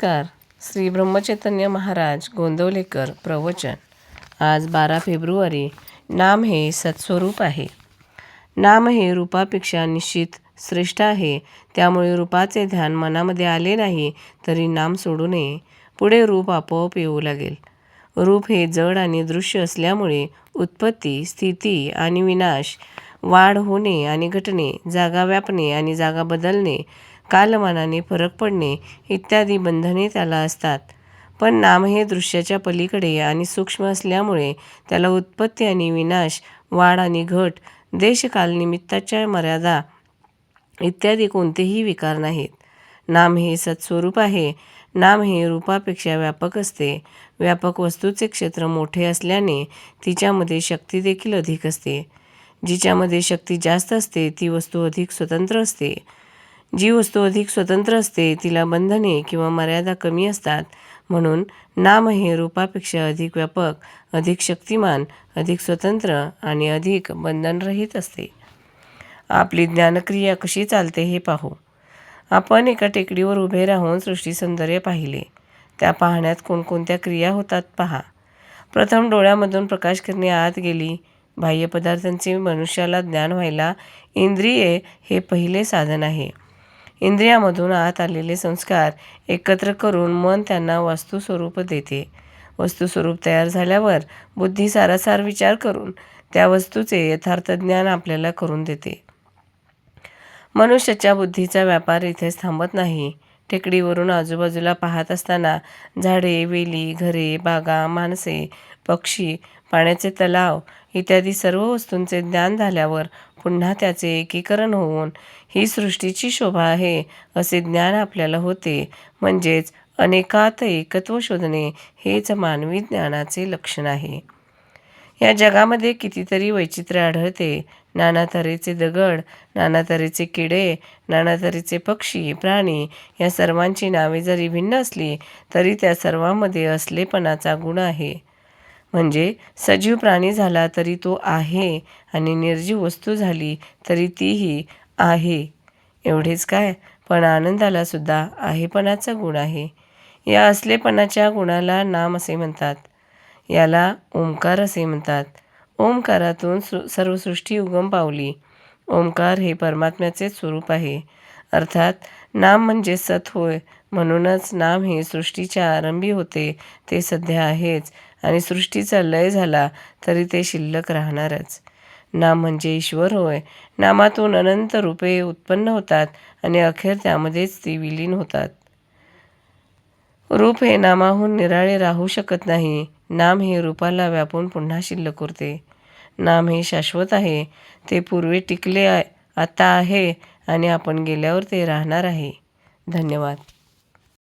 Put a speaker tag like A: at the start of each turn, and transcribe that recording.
A: नमस्कार. श्री ब्रह्मचैतन्य महाराज गोंदवलेकर प्रवचन. आज 12 फेब्रुवारी. नाम हे सत्स्वरूप आहे. नाम हे रूपापेक्षा निश्चित श्रेष्ठ आहे. त्यामुळे रूपाचे ध्यान मनामध्ये आले नाही तरी नाम सोडू नये. पुढे रूप आपोआप येऊ लागेल. रूप हे जड आणि दृश्य असल्यामुळे उत्पत्ती, स्थिती आणि विनाश, वाढ होणे आणि घटणे, जागा व्यापणे आणि जागा बदलणे, कालमानाने फरक पडणे इत्यादी बंधने त्याला असतात. पण नाम हे दृश्याच्या पलीकडे आणि सूक्ष्म असल्यामुळे त्याला उत्पत्ती आणि विनाश, वाढ आणि घट, देशकालनिमित्ताच्या मर्यादा इत्यादी कोणतेही विकार नाहीत. नाम हे सत्स्वरूप आहे. नाम हे रूपापेक्षा व्यापक असते. व्यापक वस्तूचे क्षेत्र मोठे असल्याने तिच्यामध्ये शक्ती देखील अधिक असते. जिच्यामध्ये शक्ती जास्त असते ती वस्तू अधिक स्वतंत्र असते. जी वस्तू अधिक स्वतंत्र असते तिला बंधने किंवा मर्यादा कमी असतात. म्हणून नाम हे रूपापेक्षा अधिक व्यापक, अधिक शक्तिमान, अधिक स्वतंत्र आणि अधिक बंधनरहित असते. आपली ज्ञानक्रिया कशी चालते हे पाहू. आपण एका टेकडीवर उभे राहून सृष्टी सौंदर्य पाहिले. त्या पाहण्यात कोणकोणत्या क्रिया होतात पहा. प्रथम डोळ्यामधून प्रकाशकिरणे आत गेली. बाह्य पदार्थांचे मनुष्याला ज्ञान व्हायला इंद्रिये हे पहिले साधन आहे. इंद्रियामधून आत आलेले संस्कार एकत्र करून मन त्यांना वस्तुस्वरूप देते. वस्तुस्वरूप तयार झाल्यावर बुद्धी सारासार विचार करून त्या वस्तूचे यथार्थ ज्ञान आपल्याला करून देते. मनुष्याच्या बुद्धीचा व्यापार इथेच थांबत नाही. टेकडीवरून आजूबाजूला पाहत असताना झाडे, वेली, घरे, बागा, माणसे, पक्षी, पाण्याचे तलाव इत्यादी सर्व वस्तूंचे ज्ञान झाल्यावर पुन्हा त्याचे एकीकरण होऊन ही सृष्टीची शोभा आहे असे ज्ञान आपल्याला होते. म्हणजेच अनेकात एकत्व शोधणे हेच मानवी ज्ञानाचे लक्षण आहे. या जगामध्ये कितीतरी वैचित्र्य आढळते. नाना तऱ्हेचे दगड, नाना तऱ्हेचे किडे, नाना तऱ्हेचे पक्षी, प्राणी या सर्वांची नावे जरी भिन्न असली तरी त्या सर्वांमध्ये असलेपणाचा गुण आहे. म्हणजे सजीव प्राणी झाला तरी तो आहे आणि निर्जीव वस्तू झाली तरी तीही आहे. एवढेच काय, पण आनंदाला सुद्धा आहेपणाचा गुण आहे. या असलेपणाच्या गुणाला नाम असे म्हणतात. याला ओंकार असे म्हणतात. ओंकारातून सर्व सृष्टी उगम पावली. ओंकार हे परमात्म्याचे स्वरूप आहे. अर्थात नाम म्हणजे सत होय. म्हणूनच नाम हे सृष्टीच्या आरंभी होते ते सध्या आहेच आणि सृष्टीचा लय झाला तरी ते शिल्लक राहणारच. नाम म्हणजे ईश्वर होय. नामातून अनंत रूपे उत्पन्न होतात आणि अखेर त्यामध्येच ती विलीन होतात. रूप हे नामाहून निराळे राहू शकत नाही. नाम हे रूपाला व्यापून पुन्हा शिल्लक उरते. नाम हे शाश्वत आहे. ते पूर्वी टिकले, आता आहे आणि आपण गेल्यावर ते राहणार आहे. धन्यवाद.